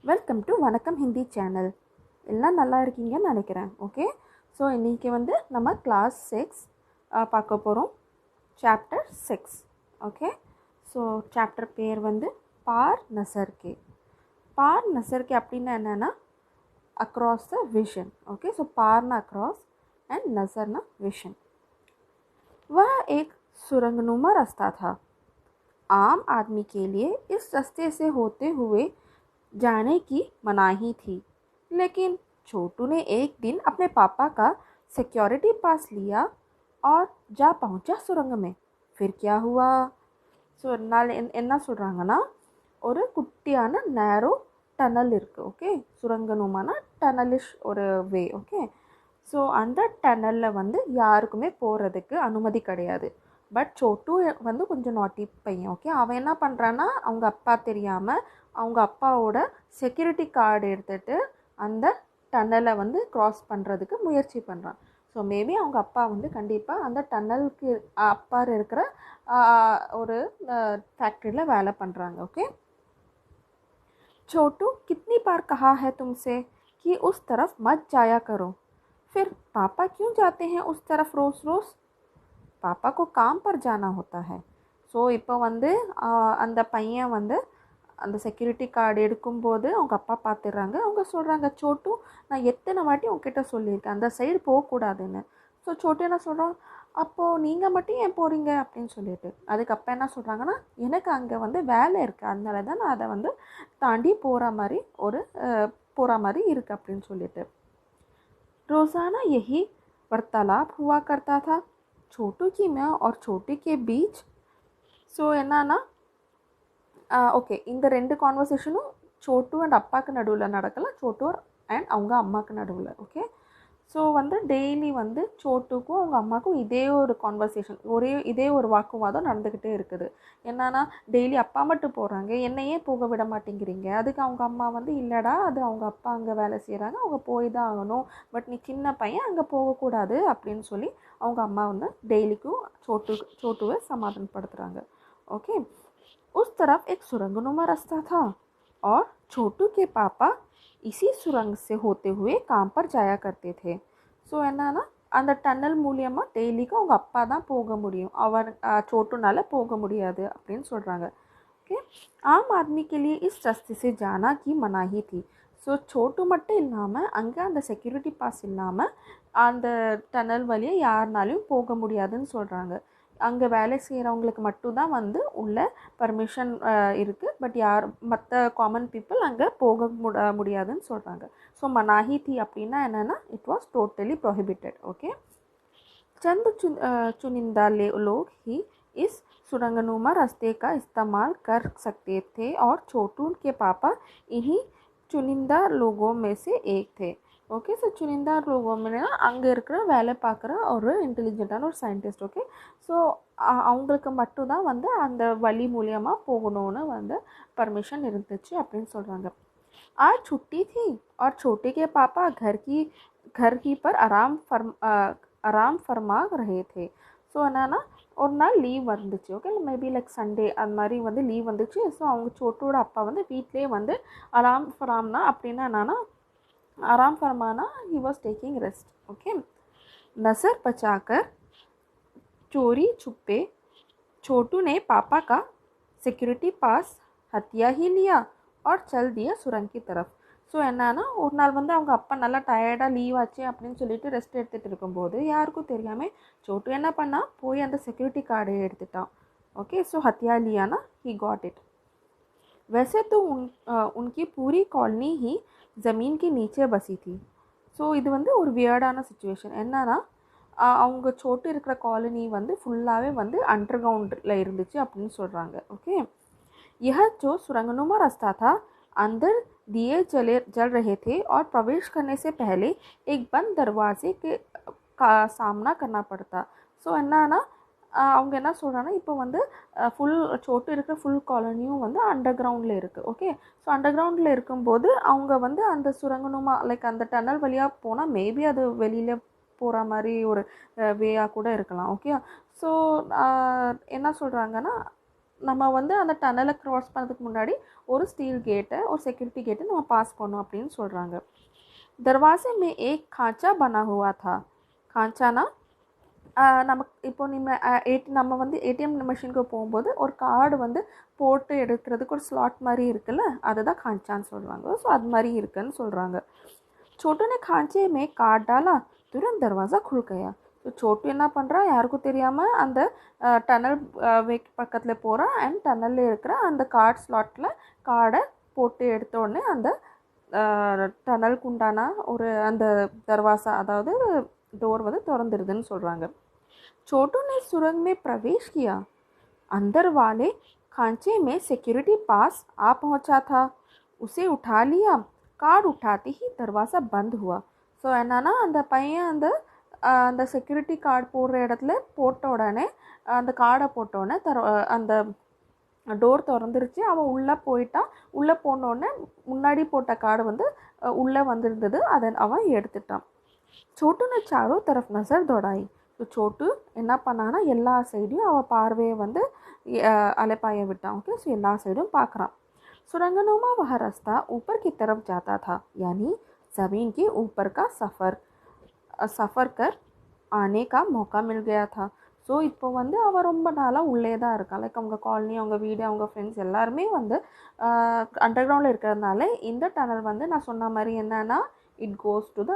Welcome to வணக்கம் Hindi channel. எல்லாம் நல்லா இருக்கீங்கன்னு நினைக்கிறேன். ஓகே, ஸோ இன்றைக்கி வந்து நம்ம கிளாஸ் 6 பார்க்க போகிறோம். சாப்டர் 6. ஓகே, ஸோ சாப்டர் பேர் வந்து பார் நசர் கே. பார் நசர் கே அப்படின்னா என்னென்னா across the vision. Okay, so பார்னா அக்ராஸ் एंड नज़रना विशन। वह एक सुरंगनुमा रास्ता था। आम आदमी के लिए इस रास्ते से होते हुए जाने की मनाही थी, लेकिन छोटू ने एक दिन अपने पापा का सिक्योरिटी पास लिया और जा पहुंचा सुरंग में। फिर क्या हुआ? ஸோ என்ன சொல்கிறாங்கன்னா, ஒரு குட்டியான நேரோ டனல் இருக்குது. ஓகே, சுரங்கனுமான டனலிஷ் ஒரு வே. ஓகே, ஸோ அந்த டனலில் வந்து யாருக்குமே போகிறதுக்கு அனுமதி கிடையாது. பட் சோட்டு வந்து கொஞ்சம் நாட்டி பையன். ஓகே, அவன் என்ன பண்ணுறான்னா, அவங்க அப்பா தெரியாமல் அவங்க அப்பாவோட செக்யூரிட்டி கார்டு எடுத்துகிட்டு அந்த டன்னலை வந்து க்ராஸ் பண்ணுறதுக்கு முயற்சி பண்ணுறான். ஸோ மேபி அவங்க அப்பா வந்து கண்டிப்பாக அந்த டன்னலுக்கு அப்பார் இருக்கிற ஒரு ஃபேக்ட்ரியில் வேலை பண்ணுறாங்க. ஓகே, छोटू कितनी बार कहा है तुमसे कि उस तरफ मत जाया करो, फिर पापा क्यों जाते हैं उस तरफ रोज़ रोज़? पापा को काम पर जाना होता है. ஸோ இப்போ வந்து அந்த பையன் வந்து அந்த செக்யூரிட்டி கார்டு எடுக்கும்போது அவங்க அப்பா பார்த்துடுறாங்க. அவங்க சொல்கிறாங்க, சோட்டு நான் எத்தனை வாட்டி உங்ககிட்ட சொல்லியிருக்கேன் அந்த சைடு போகக்கூடாதுன்னு. ஸோ சோட்டு என்ன சொல்கிறான், அப்போது நீங்கள் மட்டும் ஏன் போகிறீங்க அப்படின்னு சொல்லிட்டு. அதுக்கு அப்பா என்ன சொல்கிறாங்கன்னா, எனக்கு அங்கே வந்து வேலை இருக்குது, அதனால தான் நான் அதை வந்து தாண்டி போகிற மாதிரி இருக்குது அப்படின்னு சொல்லிட்டு. रोज़ाना यही वार्तालाप हुआ करता था छोटू की माँ और छोटे के बीच. ஸோ என்னன்னா, ஓகே, இந்த ரெண்டு கான்வர்சேஷனும் சோட்டு அண்ட் அப்பாவுக்கு நடுவில் நடக்கலாம், சோட்டு அண்ட் அவங்க அம்மாவுக்கு நடுவில். ஓகே, ஸோ வந்து டெய்லி வந்து சோட்டுக்கும் அவங்க அம்மாவுக்கும் இதே ஒரு கான்வர்சேஷன், இதே ஒரு வாக்குவாதம் நடந்துக்கிட்டே இருக்குது. என்னன்னா, டெய்லி அப்பா மட்டும் போகிறாங்க, என்னையே போக விட மாட்டேங்கிறீங்க. அதுக்கு அவங்க அம்மா வந்து, இல்லைடா அது அவங்க அப்பா அங்கே வேலை செய்கிறாங்க, அவங்க போய் தான் ஆகணும், பட் நீ சின்ன பையன் அங்கே போகக்கூடாது அப்படின்னு சொல்லி அவங்க அம்மா வந்து டெய்லிக்கும் சோட்டுவை சமாதானப்படுத்துகிறாங்க. ओके, उस तरफ एक सुरंगनुमा रास्ता था और छोटू के पापा इसी सुरंग से होते हुए काम पर जाया करते थे. ஸோ என்னன்னா, அந்த டன்னல் மூலியமாக டெய்லிக்கும் அவங்க அப்பா தான் போக முடியும், அவர் சோட்டுனால போக முடியாது அப்படின்னு சொல்கிறாங்க. ஓகே, ஆம் ஆத்மி के लिए इस रास्ते से जाना की मनाही थी. ஸோ சோட்டு மட்டும் இல்லாமல் அங்கே அந்த செக்யூரிட்டி பாஸ் இல்லாமல் அந்த டன்னல் வழியாக யாருனாலையும் போக முடியாதுன்னு சொல்கிறாங்க. அங்கே வேலை செய்கிறவங்களுக்கு மட்டும்தான் வந்து உள்ள பர்மிஷன் இருக்குது, பட் மற்ற காமன் பீப்புள் அங்கே போக முடியாதுன்னு சொல்கிறாங்க. ஸோ மனாஹி थी அப்படின்னா என்னென்னா, it was totally prohibited. Okay, चंद चुनिंदा लोग ही इस सुरंगनुमा रास्ते का इस्तेमाल कर सकते थे और छोटू के पापा इन्हीं चुनिंदा लोगों में से एक थे. ஓகே, ஸோ சுனிந்தா லோகோம்னா அங்கே இருக்கிற வேலை பார்க்குற ஒரு இன்டெலிஜென்ட்டான ஒரு சயின்டிஸ்ட். ஓகே, ஸோ அவங்களுக்கு மட்டும்தான் வந்து அந்த வழி மூலியமாக போகணும்னு வந்து பர்மிஷன் இருந்துச்சு அப்படின்னு சொல்கிறாங்க. आज छुट्टी थी और छोटे के पापा घर ही पर आराम फरमा रहे थे. ஸோ என்னன்னா, ஒரு நாள் லீவ் வந்துச்சு. ஓகே, மேபி லைக் சண்டே அந்த மாதிரி வந்து லீவ் வந்துச்சு. ஸோ அவங்க சோட்டோட அப்பா வந்து வீட்டிலே வந்து ஆராம் ஃபராம்னா அப்படின்னா என்னன்னா, आराम फरमाना, he was taking rest. Okay, नज़र बचाकर चोरी छुपे छोटू ने पापा का सिक्योरिटी पास हथिया ही लिया और चल दिया सुरंग की तरफ. ஸோ என்னன்னா, ஒரு நாள் வந்து அவங்க அப்பா நல்லா டயர்டாக லீவ் ஆச்சு அப்படின்னு சொல்லிட்டு ரெஸ்ட் எடுத்துகிட்டு இருக்கும்போது யாருக்கும் தெரியாமல் சோட்டு என்ன பண்ணா, போய் அந்த செக்யூரிட்டி கார்டை எடுத்துட்டான். ஓகே, ஸோ हथिया लिया ना, ही गॉट इट. वैसे तो उनकी पूरी कॉलोनी ही ज़मीन के नीचे बसी थी. ஸோ இது வந்து ஒரு வியர்டான சுச்சுவேஷன். என்னன்னா, அவங்க சோட்டு இருக்கிற காலனி வந்து ஃபுல்லாகவே வந்து அண்டர் கிரவுண்டில் இருந்துச்சு அப்படின்னு சொல்கிறாங்க. ஓகே, यह जो सुरंगनुमा रास्ता था अंदर दिए जल रहे थे और प्रवेश करने से पहले एक बंद दरवाजे का सामना करना पड़ता. ஸோ என்னன்னா, அவங்க என்ன சொல்கிறாங்கன்னா, இப்போ வந்து ஃபுல் சோட்டு இருக்கிற ஃபுல் காலனியும் வந்து அண்டர் கிரவுண்டில் இருக்குது. ஓகே, ஸோ அண்டர் கிரவுண்டில் இருக்கும்போது அவங்க வந்து அந்த சுரங்கனுமா லைக் அந்த டன்னல் வழியாக போனால் மேபி அது வெளியில் போகிற மாதிரி ஒரு வேயாக கூட இருக்கலாம். ஓகே, ஸோ என்ன சொல்கிறாங்கன்னா, நம்ம வந்து அந்த டனலை க்ராஸ் பண்ணுறதுக்கு முன்னாடி ஒரு ஸ்டீல் கேட்டை ஒரு செக்யூரிட்டி கேட்டை நம்ம பாஸ் பண்ணோம் அப்படின்னு சொல்கிறாங்க. दरवाजे में एक खांचा बना हुआ था. खांचाனா நமக்கு இப்போ நம்ம வந்து ஏடிஎம் மிஷினுக்கு போகும்போது ஒரு கார்டு வந்து போட்டு எடுக்கிறதுக்கு ஒரு ஸ்லாட் மாதிரி இருக்குல்ல, அதுதான் खांचाன்னு சொல்கிறாங்க. ஸோ அது மாதிரி இருக்குன்னு சொல்கிறாங்க. छोटू ने खांचे में कार्ड डाला, तुरंत दरवाज़ा खुल गया. ஸோ छोटू என்ன பண்ணுறான், யாருக்கும் தெரியாமல் அந்த டனல் பக்கத்தில் போகிறான். அண்ட் டனலில் இருக்கிற அந்த கார்டு ஸ்லாட்டில் கார்டை போட்டு எடுத்த உடனே அந்த டனலுக்கு உண்டான ஒரு அந்த दरवाज़ा அதாவது डोर வந்து திறந்துருதுன்னு சொல்கிறாங்க. छोटू ने सुरंग में प्रवेश किया. अंदर वाले खांचे में सिक्योरिटी पास आ पहुंचा था. उसे उठा लिया. कार्ड उठाते ही दरवाज़ा बंद हुआ. ஸோ என்னன்னா அந்த பையன் அந்த செக்யூரிட்டி கார்டு போடுற இடத்துல போட்ட உடனே அந்த கார்டை போட்ட உடனே அந்த டோர் திறந்துருச்சு. அவன் உள்ளே போயிட்டான். உள்ளே போனோடனே முன்னாடி போட்ட கார்டு வந்து உள்ளே வந்திருந்தது. அதை அவன் எடுத்துட்டான். छोटू ने चारों तरफ नज़र दौड़ाई. ஸோ छोटू என்ன பண்ணான்னா எல்லா சைடையும் அவன் பார்வையை வந்து அலைப்பாய விட்டான். ஓகே, ஸோ எல்லா சைடும் பார்க்குறான். सुरंगनुमा वह रास्ता ऊपर की तरफ जाता था, यानी ज़मीन के ऊपर का सफ़र कर आने का मौका मिल गया था. ஸோ இப்போ வந்து அவன் ரொம்ப நாளாக உள்ளே தான் இருக்கான். லைக் அவங்க காலனி, அவங்க வீடு, அவங்க ஃப்ரெண்ட்ஸ் எல்லாருமே வந்து அண்டர் கிரவுண்டில் இருக்கிறதுனால இந்த டனல் வந்து நான் சொன்ன மாதிரி என்னன்னா it goes to the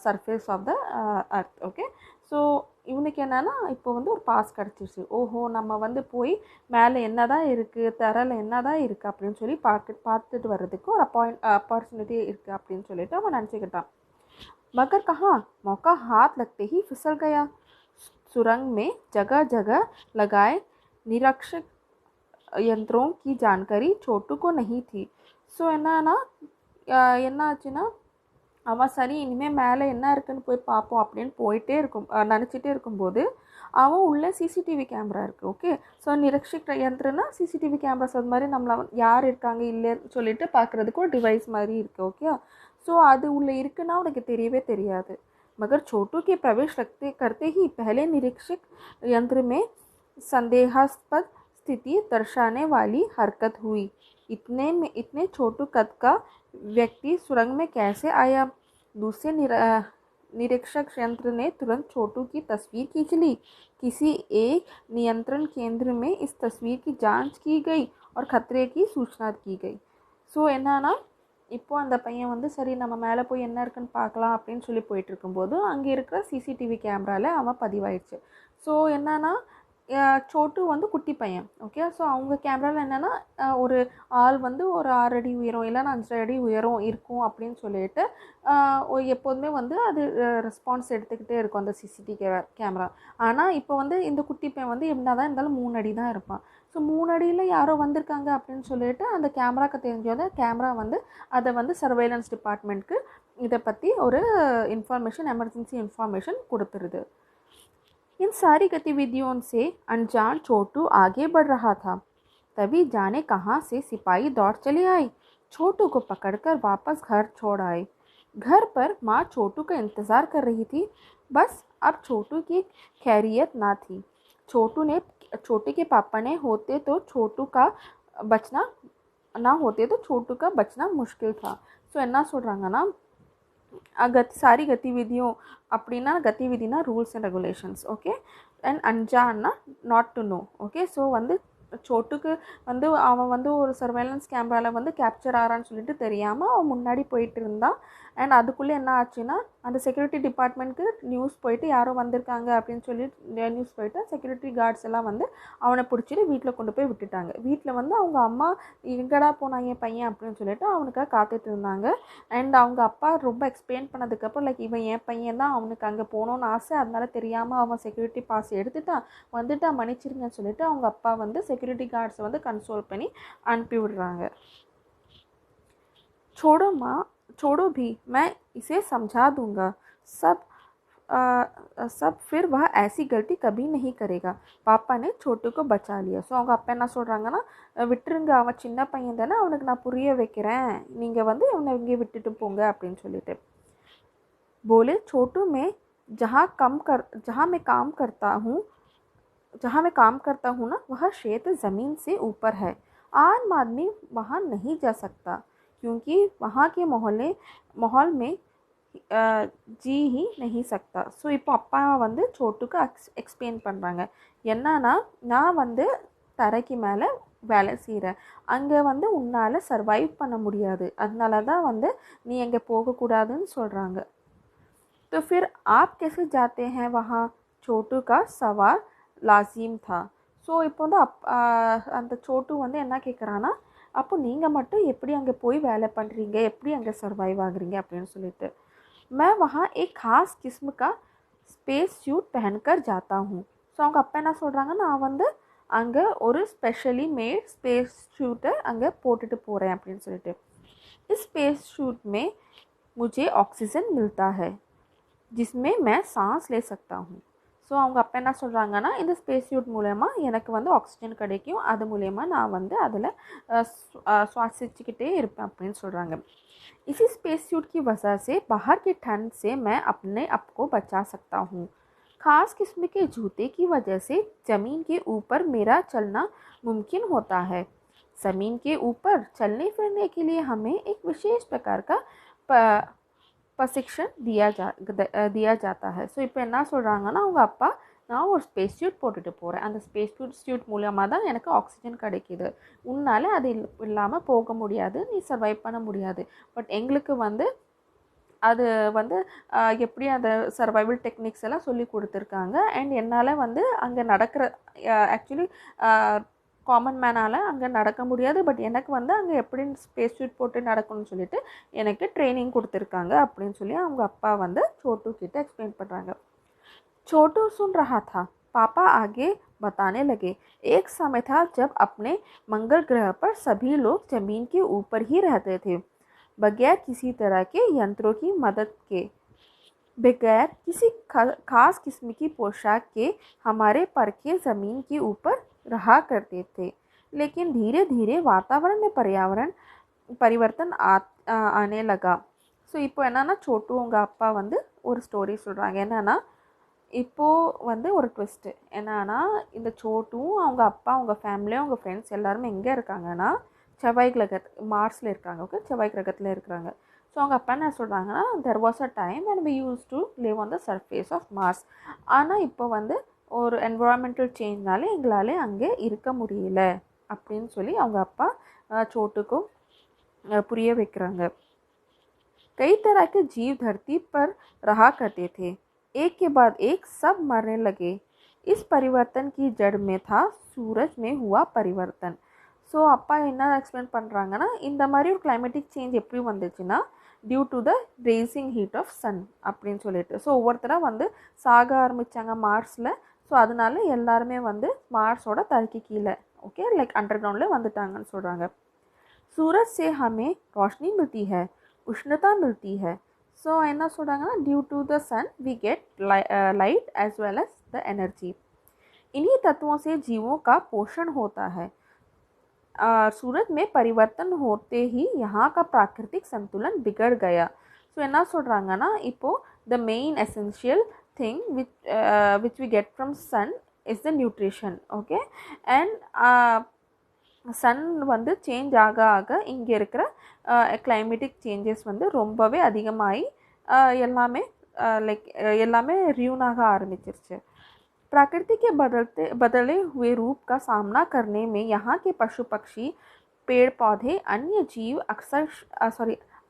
surface of the earth. Okay, so இவனுக்கு என்னென்னா இப்போ வந்து ஒரு பாஸ் கிடச்சிருச்சு. ஓஹோ, நம்ம வந்து போய் மேலே என்ன தான் இருக்குது, தரையில் என்ன தான் இருக்குது அப்படின்னு சொல்லி பார்த்துட்டு வர்றதுக்கு ஒரு अपॉर्चुनिटी இருக்குது அப்படின்னு சொல்லிட்டு அவன் நினச்சிக்கிட்டான். मगर कहाँ, मौका हाथ लगते ही फिसल गया. सुरंग में जगह जगह लगाए निरीक्षक यंत्रों की जानकारी छोटू को नहीं थी. ஸோ என்னன்னா என்ன ஆச்சுன்னா அவன் சரி இனிமேல் மேலே என்ன இருக்குன்னு போய் பார்ப்போம் அப்படின்னு நினச்சிட்டே இருக்கும்போது அவன் உள்ளே சிசிடிவி கேமரா இருக்குது. ஓகே, ஸோ நிரக்ஷிக் யந்திரனா சிசிடிவி கேமராஸ் அது மாதிரி நம்மளை யார் இருக்காங்க இல்லைன்னு சொல்லிட்டு பார்க்குறதுக்கு ஒரு டிவைஸ் மாதிரி இருக்குது. ஓகே, ஸோ அது உள்ளே இருக்குன்னா உனக்கு தெரியவே தெரியாது. मगर छोटू के प्रवेश करते ही पहले निरीक्षक यंत्र में संदेहास्पद स्थिति दर्शाने वाली हरकत हुई. इतने छोटू कद का व्यक्ति सुरंग में कैसे आया? दूसरे निरीक्षक यंत्र ने तुरंत छोटू की तस्वीर खींच ली. किसी एक नियंत्रण केंद्र में इस तस्वीर की जांच की गई और खतरे की सूचना की गई. ஸோ என்னன்னா இப்போ அந்த பையன் வந்து சரி நம்ம மேலே போய் என்ன இருக்குன்னு பார்க்கலாம் அப்படின்னு சொல்லி போயிட்டுருக்கும்போது அங்கே இருக்கிற சிசிடிவி கேமராவில் அவன் பதிவாயிடுச்சு. ஸோ என்னன்னா छोटू வந்து குட்டி பையன். ஓகே, ஸோ அவங்க கேமராவில் என்னென்னா ஒரு ஆள் வந்து ஒரு 6 அடி உயரம் இல்லைன்னா 5 அடி உயரம் இருக்கும் அப்படின்னு சொல்லிட்டு எப்போதுமே வந்து அது ரெஸ்பான்ஸ் எடுத்துக்கிட்டே இருக்கும் அந்த சிசிடிவி கேமரா. ஆனால் இப்போ வந்து இந்த குட்டி பையன் வந்து என்ன தான் இருந்தாலும் 3 அடி தான் இருப்பான். ஸோ 3 அடியில் யாரோ வந்திருக்காங்க அப்படின்னு சொல்லிட்டு அந்த கேமராக்கு தெரிஞ்சோட கேமரா வந்து அதை வந்து சர்வேலன்ஸ் டிபார்ட்மெண்ட்க்கு இதை பற்றி ஒரு எமர்ஜென்சி இன்ஃபர்மேஷன் கொடுத்துருது. इन सारी गतिविधियों से अनजान छोटू आगे बढ़ रहा था. तभी जाने कहाँ से सिपाही दौड़ चले आए. छोटू को पकड़कर वापस घर छोड़ आए. घर पर माँ छोटू का इंतज़ार कर रही थी. बस अब छोटू की खैरियत ना थी. छोटू के पापा ने होते तो छोटू का बचना मुश्किल था. ஸோ என்ன சொல்கிறாங்கன்னா सारी गतिविधियों அப்படின்னா கதிவிதினா rules and regulations. Okay, and அஞ்சான்னா not to know. Okay, so வந்து छोटूக்கு வந்து அவன் வந்து ஒரு சர்வேலன்ஸ் கேமராவில் வந்து கேப்சர் ஆகிறான்னு சொல்லிட்டு தெரியாமல் அவன் முன்னாடி போயிட்டு இருந்தான். அண்ட் அதுக்குள்ளே என்ன ஆச்சுன்னா அந்த செக்யூரிட்டி டிபார்ட்மெண்ட்க்கு நியூஸ் போயிட்டு யாரோ வந்திருக்காங்க அப்படின்னு சொல்லி நியூஸ் போயிட்டு செக்யூரிட்டி கார்ட்ஸ் எல்லாம் வந்து அவனை பிடிச்சிட்டு வீட்டில் கொண்டு போய் விட்டுட்டாங்க. வீட்டில் வந்து அவங்க அம்மா எங்கடா போனாங்க என் பையன் அப்படின்னு சொல்லிட்டு அவனுக்காக காத்துட்டு இருந்தாங்க. அண்ட் அவங்க அப்பா ரொம்ப எக்ஸ்பிளைன் பண்ணதுக்கப்புறம் லைக் இவன் என் பையன் தான், அவனுக்கு அங்கே போகணுன்னு ஆசை, அதனால தெரியாமல் அவன் செக்யூரிட்டி பாஸ் வந்துட்டா மன்னிச்சிருங்கன்னு சொல்லிட்டு அவங்க அப்பா வந்து செக்யூரிட்டி கார்ட்ஸை வந்து கன்சோல் பண்ணி அனுப்பி விடுறாங்க. छोड़ो माँ, छोड़ो भी, मैं इसे समझा दूँगा सब फिर वह ऐसी गलती कभी नहीं करेगा. பாப்பா ने छोटू को बचा लिया. ஸோ அவங்க அப்பா என்ன சொல்கிறாங்கன்னா விட்டுருங்க, அவன் சின்ன பையன் தானே, அவனுக்கு நான் புரிய வைக்கிறேன், நீங்கள் வந்து அவனை இங்கே விட்டுட்டு போங்க அப்படின்னு சொல்லிட்டு बोले. छोटू में जहाँ मैं काम करता हूँ जहाँ मैं काम करता हूँ ना, वह क्षेत्र ज़मीन से ऊपर है। आम आदमी वहाँ नहीं जा सकता क्योंकि वहाँ के माहौल में जी ही नहीं सकता. ஸோ இப்போ அப்பா வந்து சோட்டுக்கு எக்ஸ்பிளைன் பண்ணுறாங்க. என்னன்னா, நான் வந்து தரைக்கு மேலே வேலை செய்கிறேன், அங்கே வந்து உன்னால் சர்வைவ் பண்ண முடியாது, அதனால தான் வந்து நீ அங்கே போகக்கூடாதுன்னு சொல்கிறாங்க. तो फिर आप कैसे जाते हैं वहाँ? छोटू का सवाल लाजिम था. ஸோ இப்போ வந்து அந்த சோட்டு வந்து என்ன கேட்குறான்னா, அப்போ நீங்கள் மட்டும் எப்படி அங்கே போய் வேலை பண்ணுறீங்க, எப்படி அங்கே சர்வைவ் ஆகுறீங்க அப்படின்னு சொல்லிட்டு. मैं वहाँ एक खास किस्म का ஸ்பேஸ் சூட் पहनकर जाता हूँ. ஸோ அவங்க அப்பா என்ன சொல்கிறாங்க, நான் வந்து அங்கே ஒரு ஸ்பெஷலி மேட் ஸ்பேஸ் ஷூட்டை அங்கே போட்டுட்டு போகிறேன் அப்படின்னு சொல்லிட்டு. इस स्पेस शूट में मुझे ऑक्सीजन मिलता है जिसमें मैं सांस ले सकता हूँ. ஸோ அவங்க அப்பா என்ன சொல்கிறாங்கன்னா, இந்த ஸ்பேஸ் சூட் மூலயமா எனக்கு வந்து ஆக்சிஜன் கிடைக்கும், அது மூலயமா நான் வந்து அதில் சுவாசிச்சுக்கிட்டே இருப்பேன் அப்படின்னு சொல்கிறாங்க. इसी स्पेस सूट की वजह से बाहर के ठंड से मैं अपने आप को बचा सकता हूँ. खास किस्म के जूते की वजह से ज़मीन के ऊपर मेरा चलना मुमकिन होता है. ज़मीन के ऊपर चलने फिरने के लिए हमें एक विशेष प्रकार का प्रशिक्षण दिया जाता है. ஸோ இப்போ என்ன சொல்கிறாங்கன்னா, அவங்க அப்பா, நான் ஒரு ஸ்பேஸ் சூட் போட்டுட்டு போகிறேன், அந்த ஸ்பேஸ் சூட் மூலமாக தான் எனக்கு ஆக்சிஜன் கிடைக்கிது, உன்னால் அது இல்லாமல் போக முடியாது, நீ சர்வைவ் பண்ண முடியாது, பட் எங்களுக்கு வந்து அது வந்து எப்படி அந்த சர்வைவல் டெக்னிக்ஸ் எல்லாம் சொல்லி கொடுத்துருக்காங்க. அண்ட் என்னால் வந்து அங்கே நடக்கிற ஆக்சுவலி காமன் மேனால் அங்கே நடக்க முடியாது, பட் எனக்கு வந்து அங்கே எப்படி ஸ்பேஸ் சூட் போட்டு நடக்கணும்னு சொல்லிட்டு எனக்கு ட்ரைனிங் கொடுத்துருக்காங்க அப்படின்னு சொல்லி அவங்க அப்பா வந்து छोटू கிட்ட एक्सप्लेन பண்ணுறாங்க. छोटू सुन रहा था. पापा आगे बताने लगे, एक समय था जब अपने मंगल ग्रह पर सभी लोग ज़मीन के ऊपर ही रहते थे, बगैर किसी तरह के यंत्रों की मदद के, बगैर किसी खास किस्म की पोशाक के हमारे परखे ज़मीन के ऊपर रहा करते थे. लेकिन धीरे धीरे वातावरण में परिवर्तन आने लगा. ஸோ இப்போ என்னென்னா, छोटू உங்கள் அப்பா வந்து ஒரு ஸ்டோரி சொல்கிறாங்க. என்னென்னா, இப்போது வந்து ஒரு ட்விஸ்ட்டு என்னன்னா, இந்த சோட்டும் அவங்க அப்பா, அவங்க ஃபேமிலி, அவங்க ஃப்ரெண்ட்ஸ் எல்லாருமே எங்கே இருக்காங்கன்னா, செவ்வாய் மார்ஸில் இருக்காங்க. ஓகே, செவ்வாய் கிரகத்தில் இருக்கிறாங்க. ஸோ அவங்க அப்பா என்ன சொல்கிறாங்கன்னா, there was a time when we used to live on the surface of Mars. ஆனால் இப்போ வந்து ஒரு என்விரான்மெண்டல் சேஞ்ச்னால எங்களால் அங்கே இருக்க முடியல அப்படின்னு சொல்லி அவங்க அப்பா சோட்டுக்கும் புரிய வைக்கிறாங்க. कई तरह के जीव धरती पर रहा करते थे, एक के बाद एक सब मरने लगे. इस परिवर्तन की जड़ में था सूरज में हुआ परिवर्तन. ஸோ அப்பா என்ன எக்ஸ்பிளைன் பண்ணுறாங்கன்னா, இந்த மாதிரி ஒரு கிளைமேட்டிக் சேஞ்ச் எப்படி வந்துச்சுன்னா, due to the raising heat of sun அப்படின்னு சொல்லிட்டு. ஸோ ஒவ்வொருத்தராக வந்து சாக ஆரம்பித்தாங்க மார்ஸில். ஸோ அதனால எல்லாருமே வந்து மார்ஸோட தரைக்கு கீழே, ஓகே, லைக் அண்டர் கிரவுண்டில் வந்துட்டாங்கன்னு சொல்கிறாங்க. सूरज से हमें रोशनी मिलती है, उष्णता मिलती है. ஸோ என்ன சொல்கிறாங்கன்னா, due to the sun we get light as well as the energy. इन्हीं तत्वों से जीवों का पोषण होता है. सूरज में परिवर्तन होते ही यहाँ का प्राकृतिक संतुलन बिगड़ गया. ஸோ என்ன சொல்கிறாங்கன்னா, இப்போது the main essential thing which we get from sun is the nutrition. Okay, and sun வந்து சேஞ்ச் ஆக ஆக இங்கே இருக்கிற கிளைமேட்டிக் சேஞ்சஸ் வந்து ரொம்பவே அதிகமாகி எல்லாமே ரியூனாக ஆரம்பிச்சிருச்சு. प्रकृति के बदले हुए रूप का सामना करने में यहाँ के पशु पक्षी, पेड़ पौधे, अन्य जीव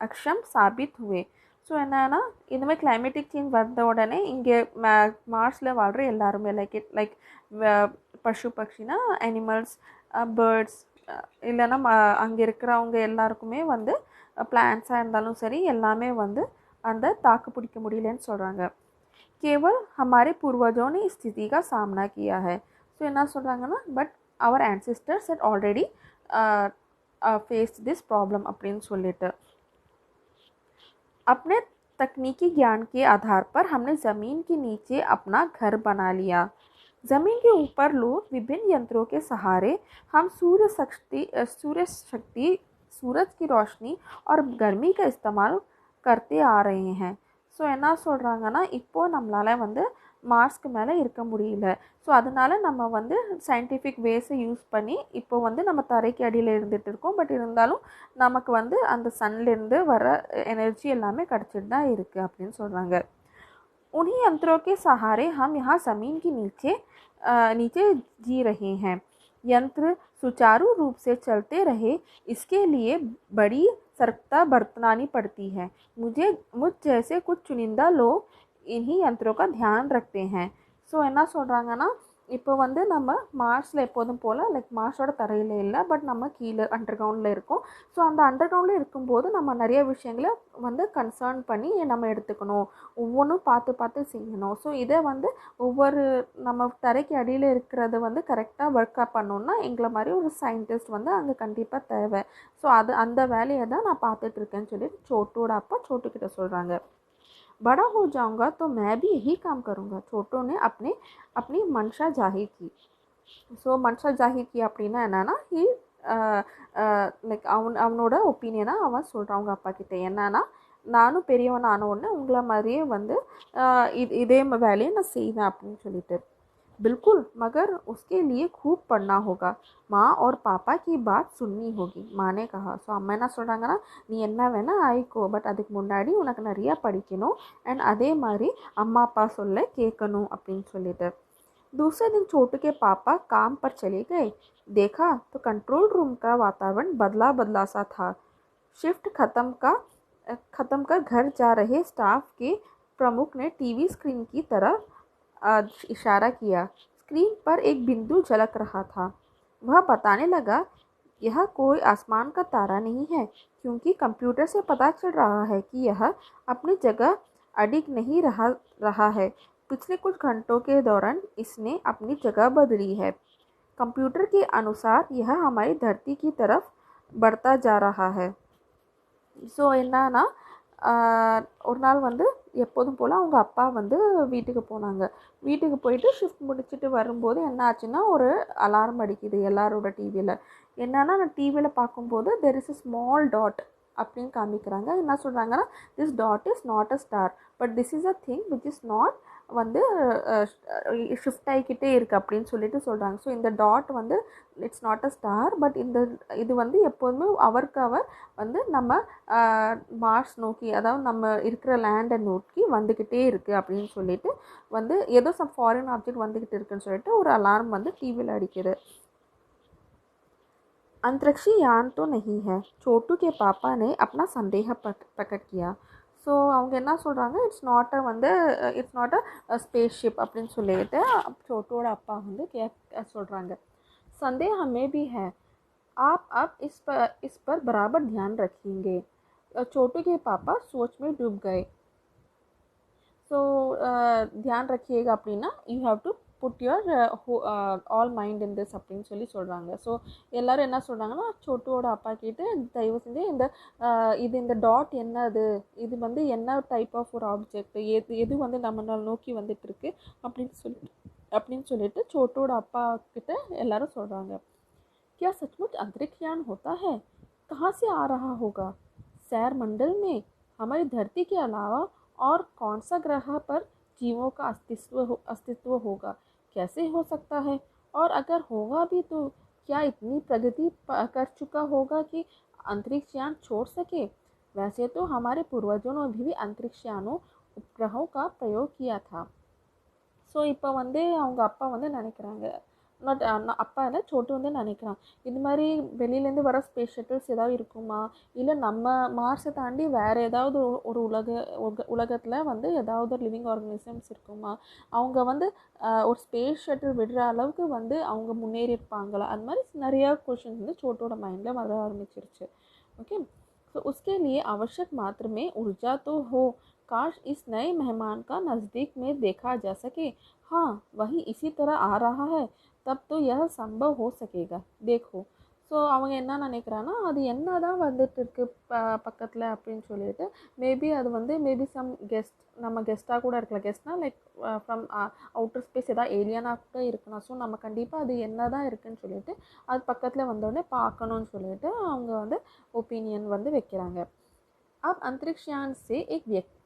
अक्षम साबित हुए. ஸோ என்னன்னா, இந்தமாதிரி கிளைமேட்டிக் சேஞ்ச் வந்த உடனே இங்கே மார்ஸில் வாழ்கிற எல்லாருமே லைக் பசு பக்ஷினா அனிமல்ஸ், பேர்ட்ஸ், இல்லைன்னா அங்கே இருக்கிறவங்க எல்லாருக்குமே வந்து பிளான்ஸாக இருந்தாலும் சரி எல்லாமே வந்து அந்த தாக்கு பிடிக்க முடியலன்னு சொல்கிறாங்க. केवल हमारे पूर्वजों ने इस स्थिति का सामना किया है. ஸோ என்ன சொல்கிறாங்கன்னா, but our ancestors had already faced this problem அப்படின்னு சொல்லிட்டு. अपने तकनीकी ज्ञान के आधार पर हमने ज़मीन के नीचे अपना घर बना लिया. ज़मीन के ऊपर लोग विभिन्न यंत्रों के सहारे हम सूर्य शक्ति, सूरज की रोशनी और गर्मी का इस्तेमाल करते आ रहे हैं. ஸோ என்ன சொல்கிறாங்கன்னா, இப்போது நம்மளால் வந்து மார்ஸ்க்கு மேலே இருக்க முடியல. ஸோ அதனால நம்ம வந்து சயின்டிஃபிக் வேஸை யூஸ் பண்ணி இப்போ வந்து நம்ம தரைக்கு அடியில் இருந்துகிட்டு இருக்கோம். பட் இருந்தாலும் நமக்கு வந்து அந்த சன்லேருந்து வர எனர்ஜி எல்லாமே கிடச்சிட்டு தான் இருக்குது அப்படின்னு சொல்கிறாங்க. उन्हीं यंत्रों के सहारे हम यहाँ ज़मीन के नीचे जी रहे हैं। यंत्र सुचारू रूप से चलते रहे, इसके लिए बड़ी सतर्कता बरतनी पड़ती है। मुझ जैसे कुछ चुनिंदा लोग इन्हीं यंत्रों का ध्यान रखते हैं. ஸோ என்ன சொல்கிறாங்கன்னா, இப்போ வந்து நம்ம மார்ஸில் எப்போதும் போல் லைக் மார்ஸோட தரையில் இல்லை, பட் நம்ம கீழே அண்டர் கிரவுண்டில் இருக்கோம். ஸோ அந்த அண்டர் கிரவுண்டில் இருக்கும்போது நம்ம நிறைய விஷயங்களை வந்து கன்சர்ன் பண்ணி நம்ம எடுத்துக்கணும், ஒவ்வொன்றும் பார்த்து பார்த்து செய்யணும். ஸோ இதை வந்து ஒவ்வொரு நம்ம தரைக்கு அடியில் இருக்கிறது வந்து கரெக்டாக ஒர்க்கப் பண்ணணுன்னா எங்களை மாதிரி ஒரு சயின்டிஸ்ட் வந்து அங்கே கண்டிப்பாக தேவை. ஸோ அந்த வேலையை தான் நான் பார்த்துட்ருக்கேன்னு சொல்லிட்டு छोटूட அப்பா छोटूக்கிட்ட சொல்கிறாங்க. बड़ा हो जाऊंगा तो मैं भी यही काम करूँगा. छोटू ने अपनी मंशा जाहिर की. ஸோ மன்ஷா ஜாஹிர் கி அப்படின்னா என்னென்னா லைக் அவனோட ஒப்பீனியனாக அவன் சொல்கிறான் அவங்க அப்பா கிட்டே. என்னன்னா, நானும் பெரியவன் ஆன உடனே உங்களை மாதிரியே வந்து இதே வேலையை நான் செய்வேன் அப்படின்னு சொல்லிட்டு. बिल्कुल, मगर उसके लिए खूब पढ़ना होगा. माँ और पापा की बात सुननी होगी, माँ ने कहा. ஸோ அம்மா என்ன சொல்கிறாங்கன்னா, நீ என்ன வேணால் ஆயிக்கோ, பட் அதுக்கு முன்னாடி உனக்கு நிறையா படிக்கணும் அண்ட் அதே மாதிரி அம்மா அப்பா சொல்ல கேட்கணும் அப்படின்னு சொல்லிட்டு. दूसरे दिन छोटू के पापा काम पर चले गए. देखा तो कंट्रोल रूम का वातावरण बदला बदला सा था. शिफ्ट ख़त्म कर घर जा रहे स्टाफ के प्रमुख ने टीवी स्क्रीन की तरफ इशारा किया. स्क्रीन पर एक बिंदु झलक रहा था. वह बताने लगा, यह कोई आसमान का तारा नहीं है, क्योंकि कंप्यूटर से पता चल रहा है कि यह अपनी जगह अडिग नहीं रहा है. पिछले कुछ घंटों के दौरान इसने अपनी जगह बदली है. कंप्यूटर के अनुसार यह हमारी धरती की तरफ बढ़ता जा रहा है. ஸோ என்னன்னா, ஒரு நாள் வந்து எப்போதும் போல் அவங்க அப்பா வந்து வீட்டுக்கு போனாங்க. வீட்டுக்கு போயிட்டு ஷிஃப்ட் முடிச்சுட்டு வரும்போது என்ன ஆச்சுன்னா, ஒரு அலாரம் அடிக்குது எல்லாரோட டிவியில். என்னென்னா, நான் டிவியில் பார்க்கும்போது there is a small dot அப்படின்னு காமிக்கிறாங்க. என்ன சொல்கிறாங்கன்னா, this dot is not a star, but this is a thing which is not வந்து ஷிஃப்ட் ஆகிக்கிட்டே இருக்குது அப்படின்னு சொல்லிட்டு சொல்கிறாங்க. ஸோ இந்த டாட் வந்து it's not a star, but இது வந்து எப்போதுமே அவர் வந்து நம்ம மார்ஸ் நோக்கி, அதாவது நம்ம இருக்கிற லேண்டை நோக்கி வந்துக்கிட்டே இருக்குது அப்படின்னு சொல்லிட்டு வந்து ஏதோ சம் ஃபாரின் ஆப்ஜெக்ட் வந்துக்கிட்டு இருக்குன்னு சொல்லிட்டு ஒரு அலாரம் வந்து டிவியில் அடிக்குது. अंतरिक्षी यान तो नहीं है, छोटू के पापा ने अपना संदेह प्रकट किया. ஸோ அவங்க என்ன சொல்கிறாங்க, it's not a spaceship அப்படின்னு சொல்லிட்டு छोटूட அப்பா வந்து சொல்கிறாங்க. संदेह हमें भी है, आप अब इस पर बराबर ध्यान रखेंगे. छोटू के पापा सोच में डूब गए. ஸோ ध्यान रखिएगा அப்படின்னா you have to put your all mind in this அப்படின்னு சொல்கிறாங்க. ஸோ எல்லோரும் என்ன சொல்கிறாங்கன்னா, छोटूவோட அப்பா கிட்டே தயவு செஞ்சு இந்த டாட் என்னது, இது வந்து என்ன டைப் ஆஃப் ஒரு ஆப்ஜெக்ட், எது வந்து நம்ம நோக்கி வந்துட்டுருக்கு அப்படின்னு சொல்லிட்டு छोटूவோட அப்பா கிட்ட எல்லோரும் சொல்கிறாங்க. क्या सचमुच अंतरिक्ष यान होता है? कहाँ से आ रहा होगा? सैर मंडल में हमारी धरती के अलावा और कौन सा ग्रह पर जीवों का अस्तित्व होगा? कैसे हो सकता है? और अगर होगा भी तो क्या इतनी प्रगति कर चुका होगा कि अंतरिक्ष यान छोड़ सके? वैसे तो हमारे पूर्वजों ने भी अंतरिक्ष यानों उपग्रहों का प्रयोग किया था. ஸோ இப்போ வந்து அவங்க அப்பா வந்து நினைக்கிறாங்க, அப்பா இல்லை छोटू வந்து நினைக்கிறான், இது மாதிரி வெளியிலேருந்து வர ஸ்பேஸ் ஷட்டில்ஸ் ஏதாவது இருக்குமா, இல்லை நம்ம மார்ஸை தாண்டி வேறு ஏதாவது ஒரு உலகத்தில் வந்து ஏதாவது ஒரு லிவிங் ஆர்கனிசம்ஸ் இருக்குமா, அவங்க வந்து ஒரு ஸ்பேஸ் ஷட்டில் விடுற அளவுக்கு வந்து அவங்க முன்னேறி இருப்பாங்களா, அது மாதிரி நிறையா क्वेश्चंस வந்து छोटूட மைண்டில் வர ஆரம்பிச்சிருச்சு. ओके, तो उसके लिए आवश्यक मात्रा में ऊर्जा तो हो. काश इस नए मेहमान का नज़दीक में देखा जा सके. हाँ, वही इसी तरह आ रहा है, तब तो यह संभव हो सकेगा. देखो. ஸோ அவங்க என்ன நினைக்கிறான்னா, அது என்ன தான் வந்துட்டு இருக்குது பக்கத்தில் அப்படின்னு சொல்லிட்டு மேபி சம் கெஸ்ட், நம்ம கெஸ்ட்டாக கூட இருக்கலாம். கெஸ்ட்னால் லைக் ஃப்ரம் அவுட்டர் ஸ்பேஸ் ஏதாவது ஏலியனாக கூட இருக்கலாம். ஸோ நம்ம கண்டிப்பாக அது என்ன தான் இருக்குதுன்னு சொல்லிட்டு அது பக்கத்தில் வந்தோடனே பார்க்கணுன்னு சொல்லிட்டு அவங்க வந்து ஒப்பீனியன் வந்து வைக்கிறாங்க. अब अंतरिक्ष यान से एक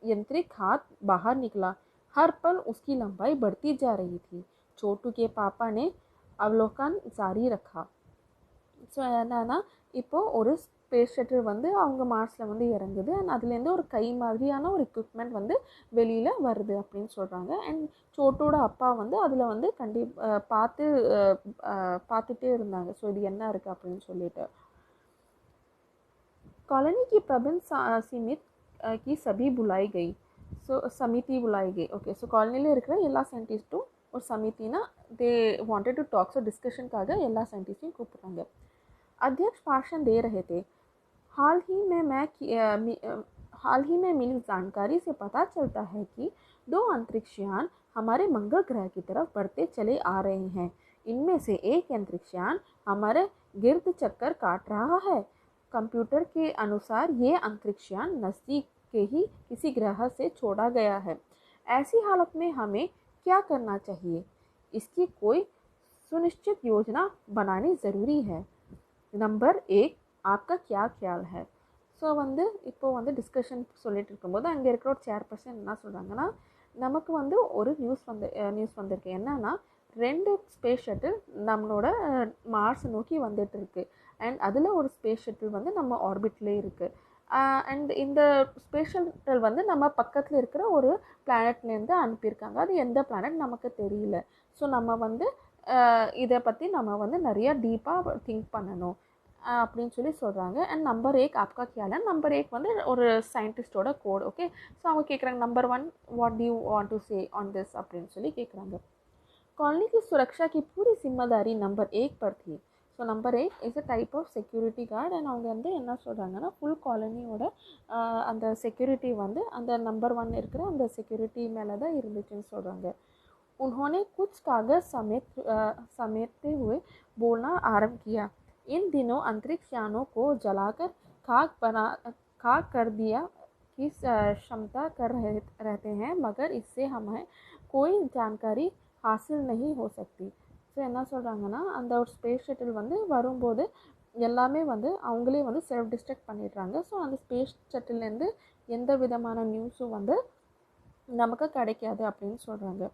यंत्रिक हाथ बाहर निकला. हर पल उसकी लंबाई बढ़ती जा रही थी. छोटू के पापा ने அவலோகன் ஜாரி ரக்கா. ஸோ என்னன்னா இப்போது ஒரு ஸ்பேஸ் ஷட்டில் வந்து அவங்க மார்ஸில் வந்து இறங்குது அண்ட் அதுலேருந்து ஒரு கை மாதிரியான ஒரு எக்யூப்மெண்ட் வந்து வெளியில் வருது அப்படின்னு சொல்கிறாங்க. அண்ட் சோட்டோட அப்பா வந்து அதில் வந்து பார்த்துட்டே இருந்தாங்க. ஸோ இது என்ன இருக்குது அப்படின்னு சொல்லிட்டு. कॉलोनी की प्रबंध सीमित की सभी बुलाई गई. ஸோ சமிதி बुलाई गई. ஓகே, ஸோ காலனியில் இருக்கிற எல்லா சயின்டிஸ்ட்டும் ஒரு சமித்தினா they wanted to talk. So டிஸ்கஷனுக்காக எல்லா சயின்டிஸ்டையும் கூப்பிட்றாங்க. अध्यक्ष भाषण दे रहे थे. हाल ही में मिली जानकारी से पता चलता है कि 2 अंतरिक्षयान हमारे मंगल ग्रह की तरफ बढ़ते चले आ रहे हैं. इनमें से एक अंतरिक्षयान हमारे गिर्द चक्कर काट रहा है. कंप्यूटर के अनुसार ये अंतरिक्षयान नज़दीक के ही किसी ग्रह से छोड़ा गया है. ऐसी हालत में हमें क्या करना चाहिए? इसकी कोई सुनिश्चित योजना बनानी ज़रूरी है. நம்பர் 1, आपका क्या ख्याल है? ஸோ வந்து இப்போது வந்து டிஸ்கஷன் சொல்லிட்டு இருக்கும்போது அங்கே இருக்கிற ஒரு சேர்பர்சன் என்ன சொல்கிறாங்கன்னா, நமக்கு வந்து ஒரு நியூஸ் வந்திருக்கு. என்னன்னா 2 ஸ்பேஸ் ஷட்டில் நம்மளோட மார்ஸ் நோக்கி வந்துட்டு இருக்கு. அண்ட் அதில் ஒரு ஸ்பேஸ் ஷட்டில் வந்து நம்ம ஆர்பிட்லேயே இருக்குது. அண்ட் இந்த ஸ்பேஸ் ஷட்டில் வந்து நம்ம பக்கத்தில் இருக்கிற ஒரு பிளானட்லேருந்து அனுப்பியிருக்காங்க. அது எந்த பிளானட் நமக்கு தெரியல. ஸோ நம்ம வந்து இதை பற்றி நம்ம வந்து நிறையா டீப்பாக திங்க் பண்ணணும் அப்படின்னு சொல்லி சொல்கிறாங்க. அண்ட் நம்பர் 1 आपका ख्याल है. நம்பர் 1 வந்து ஒரு சயின்டிஸ்டோட கோட். ஓகே, ஸோ அவங்க கேட்குறாங்க number 1 what to you want to say on this அப்படின்னு சொல்லி கேட்குறாங்க. कॉलोनी की सुरक्षा की पूरी जिम्मेदारी नंबर 1 पर थी. So number 8 is a type of security card. And அவங்க வந்து என்ன சொல்கிறாங்கன்னா ஃபுல் காலனியோட அந்த செக்யூரிட்டி வந்து அந்த நம்பர் 1 இருக்கிற அந்த செக்யூரிட்டி மேலே தான் இருந்துச்சுன்னு சொல்கிறாங்க. उन्होंने कुछ कागज़ समेटते हुए बोलना आरंभ किया. इन दिनों अंतरिक्ष यानों को जलाकर खाक कर दिया की क्षमता कर रहते हैं, मगर इससे हमें कोई जानकारी हासिल नहीं हो सकती. ஸோ என்ன சொல்கிறாங்கன்னா அந்த ஒரு ஸ்பேஸ் ஷட்டில் வந்து வரும்போது எல்லாமே வந்து அவங்களே வந்து செல்ஃப் டிஸ்ட்ரக்ட் பண்ணிடுறாங்க. ஸோ அந்த ஸ்பேஸ் ஷட்டில்லேருந்து எந்த விதமான நியூஸும் வந்து நமக்கு கிடைக்காது அப்படின்னு சொல்கிறாங்க.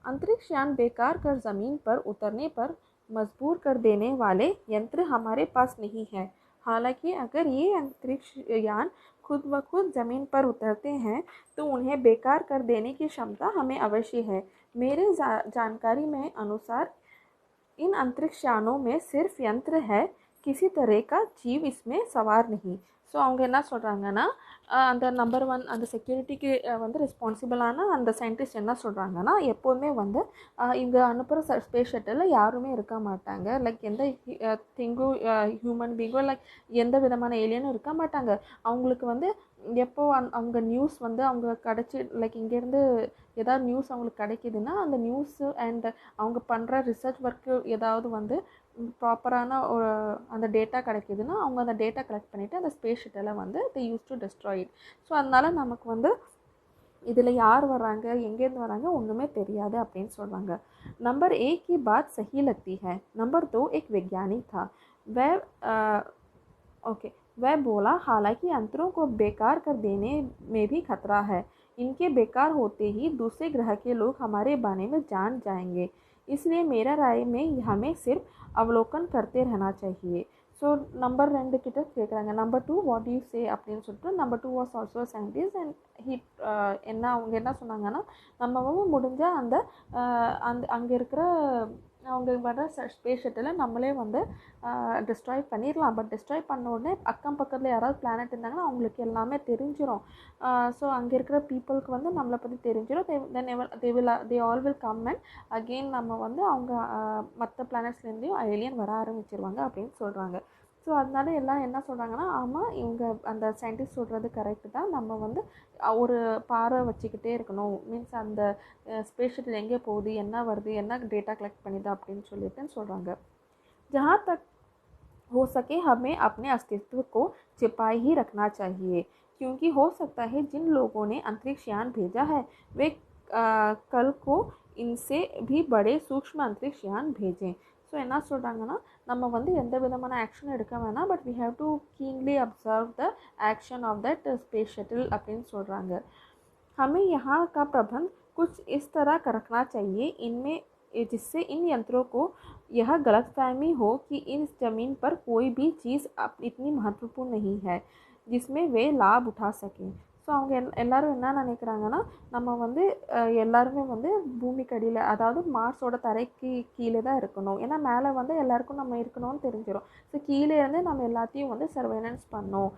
अंतरिक्ष यान बेकार कर ज़मीन पर उतरने पर मजबूर कर देने वाले यंत्र हमारे पास नहीं है. हालांकि अगर ये अंतरिक्ष यान खुद ब खुद ज़मीन पर उतरते हैं तो उन्हें बेकार कर देने की क्षमता हमें अवश्य है. मेरे जानकारी में अनुसार इन अंतरिक्ष यानों में सिर्फ यंत्र है, किसी तरह का जीव इसमें सवार नहीं. ஸோ அவங்க என்ன சொல்கிறாங்கன்னா அந்த நம்பர் 1 அந்த செக்யூரிட்டிக்கு வந்து ரெஸ்பான்சிபிளான அந்த சயின்டிஸ்ட் என்ன சொல்கிறாங்கன்னா எப்போதுமே வந்து இங்கே அனுப்புகிற ஸ்பேஸ் ஷட்டிலில் யாருமே இருக்க மாட்டாங்க. லைக் எந்த திங்கும் ஹியூமன் பீங்கோ லைக் எந்த விதமான ஏலியனும் இருக்க மாட்டாங்க. அவங்களுக்கு வந்து எப்போ அவங்க நியூஸ் வந்து அவங்க கிடச்சி லைக் இங்கேருந்து ஏதாவது நியூஸ் அவங்களுக்கு கிடைக்கிதுன்னா அந்த நியூஸு அண்ட் அவங்க பண்ணுற ரிசர்ச் ஒர்க்கு ஏதாவது வந்து ப்ராப்பரான ஒரு அந்த டேட்டா கிடைக்கிதுன்னா அவங்க அந்த டேட்டா கலெக்ட் பண்ணிவிட்டு அந்த ஸ்பேஸ் ஷட்டிலை வந்து they use to destroy it. So அதனால் நமக்கு வந்து இதில் யார் வராங்க எங்கேருந்து வராங்க ஒன்றுமே தெரியாது அப்படின்னு சொல்கிறாங்க. नंबर 1 की बात सही लगती है. नंबर 2 एक वैज्ञानिक था. वह बोला हालांकि यंत्रों को बेकार कर देने में भी खतरा है. इनके बेकार होते ही दूसरे ग्रह के लोग हमारे बारे में जान जाएंगे. इसलिए मेरा राय में हमें सिर्फ अवलोकन करते रहना चाहिए. ஸோ நம்பர் 2 கிட்ட கேட்குறாங்க நம்பர் 2 வாட் யூ சே அப்படின்னு சொல்லிட்டு. Number 2 was also scientist and அவங்க என்ன சொன்னாங்கன்னா நம்ம முடிஞ்சால் அந்த அங்கே இருக்கிற அவங்க வர ஸ்பேஸ் ஷட்டில் நம்மளே வந்து டிஸ்ட்ராய் பண்ணிடலாம். பட் டிஸ்ட்ராய் பண்ண உடனே அக்கம் பக்கத்தில் யாராவது பிளானட் இருந்தாங்கன்னா அவங்களுக்கு எல்லாமே தெரிஞ்சிடும். ஸோ அங்கே இருக்கிற பீப்புளுக்கு வந்து நம்மளை பற்றி தெரிஞ்சிடும். They all will come and again நம்ம வந்து அவங்க மற்ற பிளானட்ஸ்லேருந்தையும் ஏலியன் வர ஆரம்பிச்சிருவாங்க அப்படின்னு சொல்கிறாங்க. ஸோ அதனால எல்லாம் என்ன சொல்கிறாங்கன்னா ஆமாம் இவங்க அந்த சயின்டிஸ்ட் சொல்கிறது கரெக்டு தான். நம்ம வந்து ஒரு பார்வை வச்சுக்கிட்டே இருக்கணும். மீன்ஸ் அந்த ஸ்பேஸ் ஷட்டில் எங்கே போகுது என்ன வருது என்ன டேட்டா கலெக்ட் பண்ணிது அப்படின்னு சொல்லிட்டுன்னு சொல்கிறாங்க. जहाँ तक हो सके हमें अपने अस्तित्व को छिपाए ही रखना चाहिए, क्योंकि हो सकता है जिन लोगों ने अंतरिक्ष यान भेजा है वे कल को इनसे भी बड़े सूक्ष्म अंतरिक्ष यान भेजें. ஸோ என்ன சொல்கிறாங்கன்னா நம்ம வந்து எந்த விதமான ஆக்ஷன் எடுக்க வேணாம். But we have to keenly observe the action of that space shuttle அப்படின்னு சொல்கிறாங்க. हमें यहाँ का प्रबंध कुछ इस तरह का रखना चाहिए इनमें जिससे इन यंत्रों को यह गलतफहमी हो कि इस ज़मीन पर कोई भी चीज़ इतनी महत्वपूर्ण नहीं है जिसमें वे लाभ उठा सकें. ஸோ அவங்க எல்லாரும் என்ன நினைக்கிறாங்கன்னா, நம்ம வந்து எல்லாருமே வந்து பூமிக்கு அடியில், அதாவது மார்ஸோட தரைக்கு கீழே தான் இருக்கணும். ஏன்னா மேலே வந்து எல்லாருக்கும் நம்ம இருக்கணும்னு தெரிஞ்சிடும். ஸோ கீழே இருந்து நம்ம எல்லாத்தையும் வந்து சர்வேலன்ஸ் பண்ணோம்.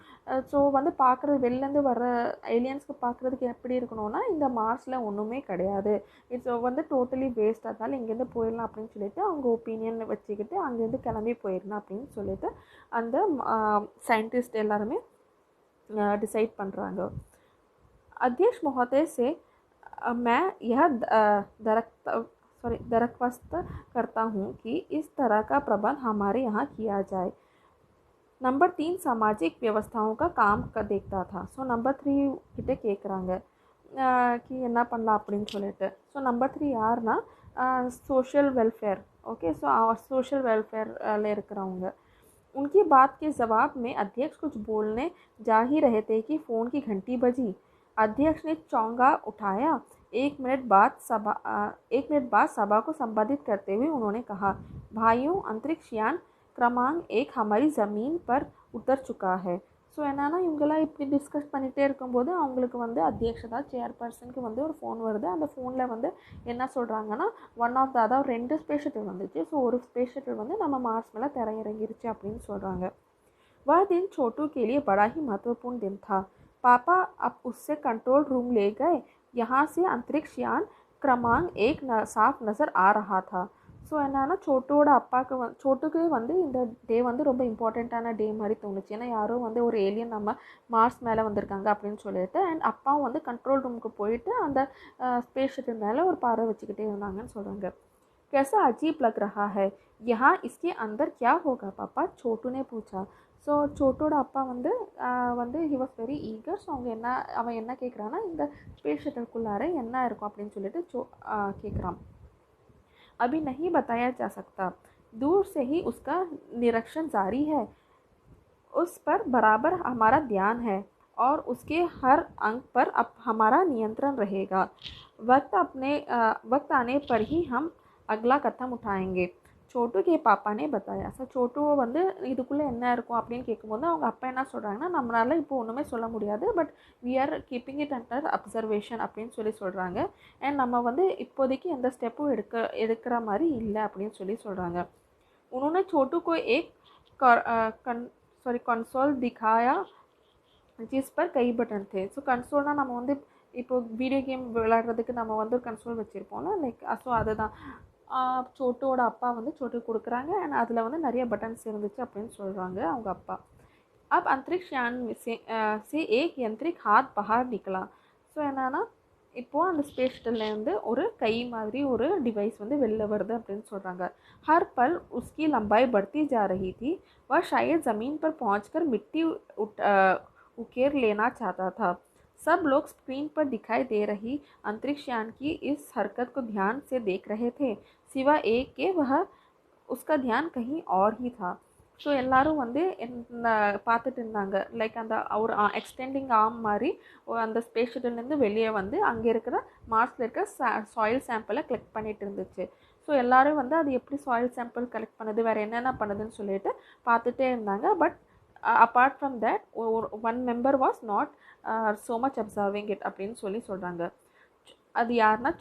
ஸோ வந்து பார்க்குறது வெளிலேருந்து வர்ற ஏலியன்ஸ்க்கு பார்க்குறதுக்கு எப்படி இருக்கணும்னா, இந்த மார்ஸில் ஒன்றுமே கிடையாது, இட்ஸ் வந்து டோட்டலி வேஸ்ட், அதனால இங்கேருந்து போயிடலாம் அப்படின்னு சொல்லிட்டு அவங்க ஒப்பீனியன் வச்சுக்கிட்டு அங்கேருந்து கிளம்பி போயிடலாம் அப்படின்னு சொல்லிட்டு அந்த சயின்டிஸ்ட் எல்லாருமே डिसाइड பண்ணுறாங்க. अध्यक्ष महोदय से मैं यह दरख्वास्त करता हूँ कि इस तरह का प्रबंध हमारे यहाँ किया जाए. नंबर 3 सामाजिक व्यवस्थाओं का काम का देखता था. ஸோ நம்பர் 3 கிட்டே கேட்குறாங்க कि என்ன பண்ணலாம் அப்படின்னு சொல்லிட்டு. ஸோ நம்பர் 3 யாருன்னா social welfare. Okay, so social வெல்ஃபேரில் இருக்கிறவங்க. उनकी बात के जवाब में अध्यक्ष कुछ बोलने जा ही रहे थे कि फ़ोन की घंटी बजी. अध्यक्ष ने चौंगा उठाया. 1 मिनट बाद सभा को संबोधित करते हुए उन्होंने कहा, भाइयों, अंतरिक्ष यान क्रमांक 1 हमारी ज़मीन पर उतर चुका है. ஸோ என்னென்னா இவங்கெல்லாம் இப்படி டிஸ்கஸ் பண்ணிகிட்டே இருக்கும்போது அவங்களுக்கு வந்து அத்தியக்ஷதா சேர்பர்சனுக்கு வந்து ஒரு ஃபோன் வருது. அந்த ஃபோனில் வந்து என்ன சொல்கிறாங்கன்னா, அதாவது 2 ஸ்பேஸ் ஷட்டில் வந்துச்சு. ஸோ ஒரு ஸ்பேஸ் ஷட்டில் வந்து நம்ம மார்ஸ் மேலே தரையிறங்கிருச்சு அப்படின்னு சொல்கிறாங்க. वह दिन छोटू के लिए बड़ा ही महत्वपूर्ण दिन था. पापा अब उससे कंट्रोल रूम ले गए. यहाँ से अंतरिक्ष यान क्रमांक 1 साफ नज़र आ रहा था. ஸோ என்னென்னா சோட்டோட அப்பாவுக்கு சோட்டுக்கு வந்து இந்த டே வந்து ரொம்ப இம்பார்ட்டண்ட்டான டே மாதிரி தோணுச்சு. ஏன்னா யாரோ வந்து ஒரு ஏலியன் நம்ம மார்ஸ் மேலே வந்திருக்காங்க அப்படின்னு சொல்லிட்டு, அண்ட் அப்பாவும் வந்து கண்ட்ரோல் ரூமுக்கு போயிட்டு அந்த ஸ்பேஸ் ஷட்டில் மேலே ஒரு பார்வை வச்சுக்கிட்டே இருந்தாங்கன்னு சொல்கிறாங்க. कैसा अजीब लग रहा है, यहाँ इसके अंदर क्या होगा पापा, छोटू ने पूछा. ஸோ சோட்டோட அப்பா வந்து he was very eager. So அவன் என்ன கேட்குறான்னா, இந்த ஸ்பேஸ் ஷட்டிலுக்குள்ளார என்ன இருக்கும் அப்படின்னு சொல்லிட்டு கேட்குறான். अभी नहीं बताया जा सकता, दूर से ही उसका निरीक्षण जारी है. उस पर बराबर हमारा ध्यान है और उसके हर अंग पर अब हमारा नियंत्रण रहेगा. वक्त आने पर ही हम अगला कदम उठाएंगे. छोटू के पापा ने बताया. ஸோ छोटू வந்து இதுக்குள்ளே என்ன இருக்கும் அப்படின்னு கேட்கும்போது அவங்க அப்பா என்ன சொல்கிறாங்கன்னா, நம்மளால் இப்போ ஒன்றுமே சொல்ல முடியாது, but we are keeping it under observation அப்படின்னு சொல்கிறாங்க. அண்ட் நம்ம வந்து இப்போதைக்கு எந்த ஸ்டெப்பும் எடுக்கிற மாதிரி இல்லை அப்படின்னு சொல்கிறாங்க. उन्होंने छोटू को एक कंसोल दिखाया जिस पर कई बटन थे. ஸோ கன்சோல்னால் நம்ம வந்து இப்போ வீடியோ கேம் விளையாடுறதுக்கு நம்ம வந்து ஒரு கன்சோல் வச்சுருப்போம்ல, லைக் ஸோ அதுதான் சோட்டோட அப்பா வந்து சோட்டு கொடுக்குறாங்க. அண்ட் அதில் வந்து நிறைய பட்டன்ஸ் இருந்துச்சு அப்படின்னு சொல்கிறாங்க அவங்க அப்பா. अब अंतरिक्ष यान से एक यंत्रिक हाथ बाहर निकला. ஸோ என்னன்னா இப்போது அந்த ஸ்பேஸ் ஷட்டில்லேருந்து ஒரு கை மாதிரி ஒரு டிவைஸ் வந்து வெளில வருது அப்படின்னு சொல்கிறாங்க. हर पल उसकी लंबाई बढ़ती जा रही थी. वह शायद ज़मीन पर पहुंचकर मिट्टी उकेर लेना चाहता था. सब लोग स्क्रीन पर दिखाई दे रही अंतरिक्ष यान की इस हरकत को ध्यान से देख रहे थे. सिवा एक के वह उसका ध्यान कहीं और ही था. ஸோ எல்லோரும் வந்து பார்த்துட்டு இருந்தாங்க. லைக் அந்த ஒரு எக்ஸ்டெண்டிங் ஆர்ம் மாதிரி அந்த ஸ்பேஸ் ஷட்டில்லேருந்து வெளியே வந்து அங்கே இருக்கிற மார்ஸில் இருக்கிற சாயில் சாம்பிளை கலெக்ட் பண்ணிகிட்டு இருந்துச்சு. ஸோ எல்லோரும் வந்து அது எப்படி சாயில் சாம்பிள் கலெக்ட் பண்ணுது, வேறு என்னென்ன பண்ணுதுன்னு சொல்லிட்டு பார்த்துட்டே இருந்தாங்க. But apart from that one member was not so much observing it அப்படின்னு சொல்கிறாங்க. அது யாருன்னா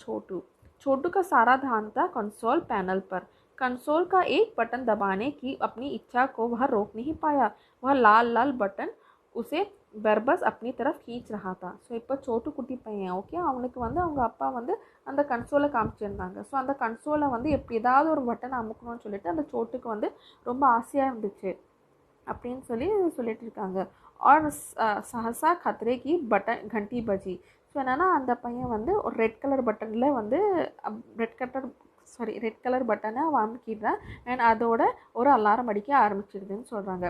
छोटू का सारा ध्यान था कंसोल पैनल पर. कंसोल का एक बटन दबाने की अपनी इच्छा को वह रोक नहीं पाया. वह लाल बटन उसे बरबस अपनी तरफ खींच रहा था. ஸோ இப்போ சோட்டு குட்டி பையன், ஓகே, அவனுக்கு வந்து அவங்க அப்பா வந்து அந்த கன்சோலை காமிச்சிருந்தாங்க. ஸோ அந்த கன்சோலை வந்து எப்படி ஏதாவது ஒரு பட்டனை அமுக்கணும்னு சொல்லிட்டு அந்த சோட்டுக்கு வந்து ரொம்ப ஆசையாக இருந்துச்சு அப்படின்னு சொல்லிட்டு இருக்காங்க. और सहसा खतरे की बटन घंटी बजी. ஸோ என்னென்னா அந்த பையன் வந்து ஒரு ரெட் கலர் பட்டனை அமுக்கிடுறேன். அண்ட் அதோட ஒரு அலாரம் अடிக்க ஆரம்பிச்சிடுதுன்னு சொல்கிறாங்க.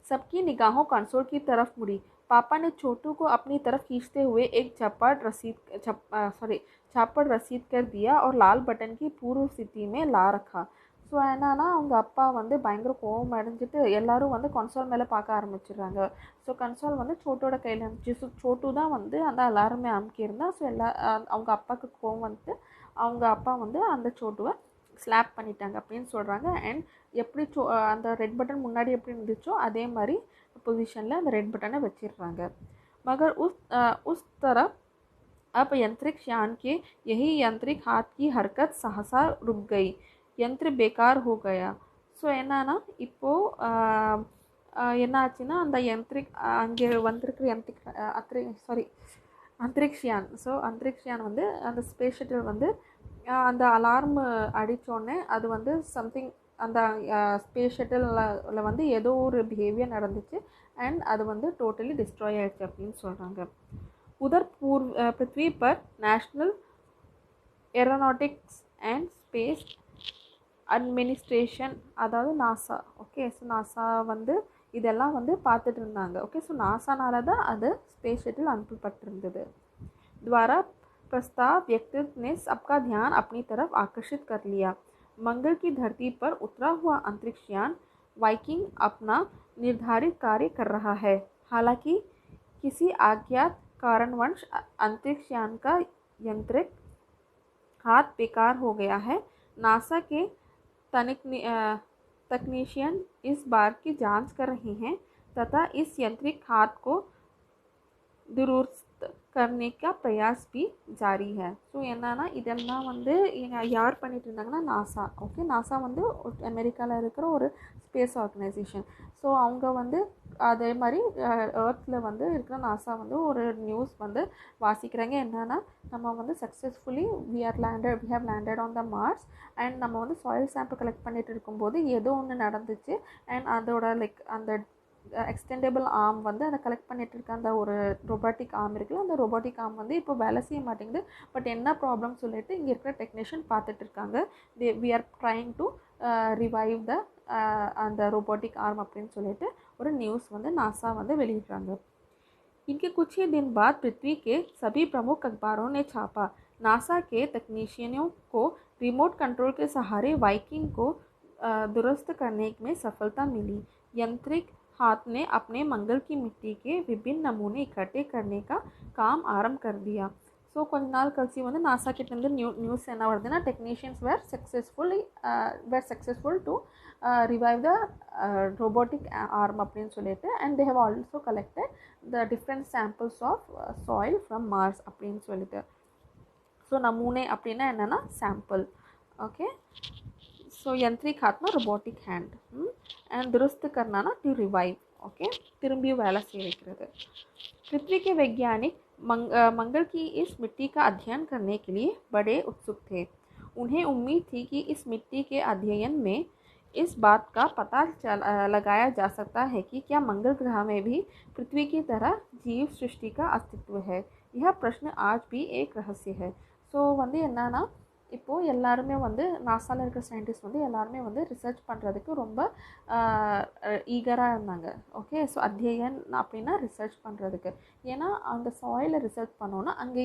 सबकी निगाहों कंसोल की तरफ मुड़ी. पापा ने छोटू को अपनी तरफ खींचते हुए एक झापड़ रसीद कर दिया और लाल बटन की पूर्व स्थिति में ला रखा. ஸோ என்னன்னா அவங்க அப்பா வந்து பயங்கர கோவம் அடைஞ்சிட்டு எல்லாரும் வந்து கன்சோல் மேலே பார்க்க ஆரம்பிச்சிடுறாங்க. ஸோ கன்சோல் வந்து சோட்டோட கையில் இருந்துச்சு. ஸோ சோட்டு தான் வந்து அந்த அலாரமே அமுக்கியிருந்தா. ஸோ அவங்க அப்பாவுக்கு கோவம் வந்துட்டு அவங்க அப்பா வந்து அந்த சோட்டுவை ஸ்லாப் பண்ணிட்டாங்க அப்படின்னு சொல்கிறாங்க. அண்ட் எப்படி அந்த ரெட் பட்டன் முன்னாடி எப்படி இருந்துச்சோ அதே மாதிரி பொசிஷனில் அந்த ரெட் பட்டனை வச்சிடுறாங்க. मगर उस तरफ अब यंत्रिक यान के यही यंत्रिक हाथ की हरकत सहसा रुक गई. यंत्र बेकार हो गया. ஸோ என்னன்னா இப்போது என்ன ஆச்சுன்னா அந்த அங்கே வந்திருக்கிற அந்தரிக்ஷியான். ஸோ அந்தரிக்ஷியான் வந்து அந்த ஸ்பேஸ் ஷட்டில் வந்து அந்த அலார்ம் அடித்தோடனே அது வந்து சம்திங் அந்த ஸ்பேஸ் ஷட்டிலில் வந்து ஏதோ ஒரு பிஹேவியர் நடந்துச்சு. அண்ட் அது வந்து டோட்டலி டிஸ்ட்ராய் ஆயிடுச்சு அப்படின்னு சொல்கிறாங்க. उधर पृथ्वी पर national aeronautics and space administration, அதாவது நாசா. ஓகே, ஸோ நாசா வந்து இதெல்லாம் வந்து பார்த்துட்டு இருந்தாங்க. ஓகே, ஸோ நாசானால தான் அது ஸ்பேஸ் ஷட்டில் அனுப்பப்பட்டிருந்தது. द्वारा प्रस्ताव व्यक्तित्व ने सबका ध्यान अपनी तरफ आकर्षित कर लिया. मंगल की धरती पर उतरा हुआ अंतरिक्षयान वाइकिंग अपना निर्धारित कार्य कर रहा है. हालांकि किसी अज्ञात कारणवश अंतरिक्षयान का यंत्रिक हाथ बेकार हो गया है. नासा के तकनीशियन इस बात की जांच कर रहे हैं तथा इस यंत्रिक हाथ को दुरुस्त करने का प्रयास भी जारी है. ஸோ என்னன்னா இதெல்லாம் வந்து யார் பண்ணிட்டு இருந்தாங்கன்னா நாசா. ஓகே, நாசா வந்து அமெரிக்காவில் இருக்கிற ஒரு ஸ்பேஸ் ஆர்கனைசேஷன். ஸோ அவங்க வந்து அதே மாதிரி எர்த்தில் வந்து இருக்கிற நாசா வந்து ஒரு நியூஸ் வந்து வாசிக்கிறாங்க. என்னென்னா நம்ம வந்து successfully we have landed on the Mars. And நம்ம வந்து சாயில் சாம்பிள் கலெக்ட் பண்ணிட்டு இருக்கும்போது ஏதோ ஒன்று நடந்துச்சு. அண்ட் அதோட அந்த எக்ஸ்டெண்டபிள் ஆர்ம் வந்து அதை கலெக்ட் பண்ணிட்டு இருக்க அந்த ஒரு ரொபாட்டிக் ஆர்ம் இருக்குல்ல, அந்த ரொபாட்டிக் ஆர்ம் வந்து இப்போ வேலை செய்ய மாட்டேங்குது. பட் என்ன ப்ராப்ளம் சொல்லிட்டு இங்கே இருக்கிற டெக்னீஷியன் பார்த்துட்டு இருக்காங்க. We are trying to revive the அந்த रोबोटिक आर्म அப்படின்னு சொல்லிட்டு ஒரு நியூஸ் வந்து நாசா வந்து வெளியிடுறாங்க. इनके कुछ ही दिन बाद पृथ्वी के सभी प्रमुख अखबारों ने छापा. नासा के तकनीशियनों को रिमोट कंट्रोल के सहारे वाइकिंग को दुरुस्त करने में सफलता मिली. यंत्रिक हाथ ने अपने मंगल की मिट्टी के विभिन्न नमूने इकट्ठे करने का काम आरंभ कर दिया. ஸோ கொஞ்ச நாள் கழிச்சு வந்து நாசா கிட்டேருந்து நியூஸ் என்ன வருதுன்னா technicians were successful to revive the robotic arm அப்படின்னு சொல்லிட்டு. And they have also collected the different samples of soil from Mars அப்படின்னு சொல்லிட்டு. ஸோ நமூனே அப்படின்னா என்னென்னா சாம்பிள். ஓகே, ஸோ यंत्रिक हाथ में रोबोटिक हैंड एंड दुरुस्त करना ना टू रिवाइव. ओके, திரும்பியும் வேலை செய்ய வைக்கிறது. पृथ्वी के वैज्ञानिक मंगल की इस मिट्टी का अध्ययन करने के लिए बड़े उत्सुक थे. उन्हें उम्मीद थी कि इस मिट्टी के अध्ययन में इस बात का पता लगाया जा सकता है कि क्या मंगल ग्रह में भी पृथ्वी की तरह जीव सृष्टि का अस्तित्व है. यह प्रश्न आज भी एक रहस्य है. ஸோ வந்து என்னன்னா இப்போது எல்லாருமே வந்து நாசாவில் இருக்கிற சயின்டிஸ்ட் வந்து எல்லாருமே வந்து ரிசர்ச் பண்ணுறதுக்கு ரொம்ப ஈகராக இருந்தாங்க. ஓகே, ஸோ அத்தியன் அப்படின்னா ரிசர்ச் பண்ணுறதுக்கு. ஏன்னா அந்த சாயிலை ரிசர்ச் பண்ணோன்னா அங்கே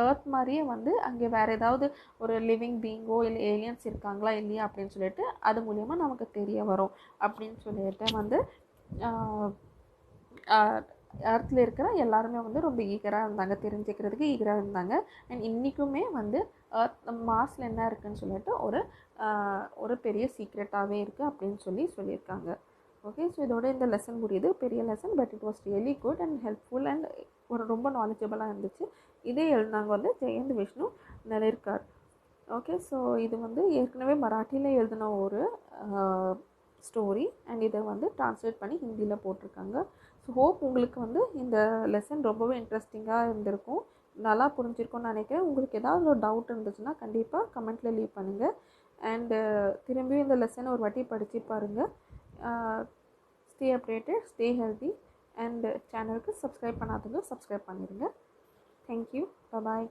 எர்த் மாதிரியே வந்து அங்கே வேறு ஏதாவது ஒரு லிவிங் பீயிங்கோ இல்லை ஏலியன்ஸ் இருக்காங்களா இல்லையா அப்படின்னு சொல்லிட்டு அது மூலயமா நமக்கு தெரிய வரும் அப்படின்னு சொல்லிட்டு வந்து எர்த்தில் இருக்கிற எல்லாருமே வந்து ரொம்ப ஈகராக இருந்தாங்க, தெரிஞ்சுக்கிறதுக்கு ஈகராக இருந்தாங்க. அண்ட் இன்றைக்குமே வந்து மார்ஸில் என்ன இருக்குதுன்னு சொல்லிட்டு ஒரு பெரிய சீக்ரெட்டாகவே இருக்குது அப்படின்னு சொல்லியிருக்காங்க. ஓகே, ஸோ இதோட இந்த லெசன் முடியுது. பெரிய lesson, but it was really good and helpful and ரொம்ப நாலேஜபிளாக இருந்துச்சு. இதே எழுதினாங்க வந்து ஜெயந்த் விஷ்ணு நெலிர்கர். ஓகே, ஸோ இது வந்து ஏற்கனவே மராட்டியில் எழுதின ஒரு ஸ்டோரி அண்ட் இதை வந்து ட்ரான்ஸ்லேட் பண்ணி ஹிந்தியில் போட்டிருக்காங்க. ஸோ ஹோப் உங்களுக்கு வந்து இந்த லெசன் ரொம்பவே இன்ட்ரெஸ்டிங்காக இருந்திருக்கும், நல்லா புரிஞ்சிருக்கும்னு நினைக்கிறேன். உங்களுக்கு ஏதாவது ஒரு டவுட் இருந்துச்சுன்னா கண்டிப்பாக கமெண்ட்டில் லீவ் பண்ணுங்கள். அண்டு திரும்பியும் இந்த லெசனை ஒரு வாட்டி படித்து பாருங்கள். Stay updated, stay healthy and சேனலுக்கு சப்ஸ்கிரைப் பண்ணாதவங்க சப்ஸ்கிரைப் பண்ணிடுங்க. தேங்க்யூ, பாய்.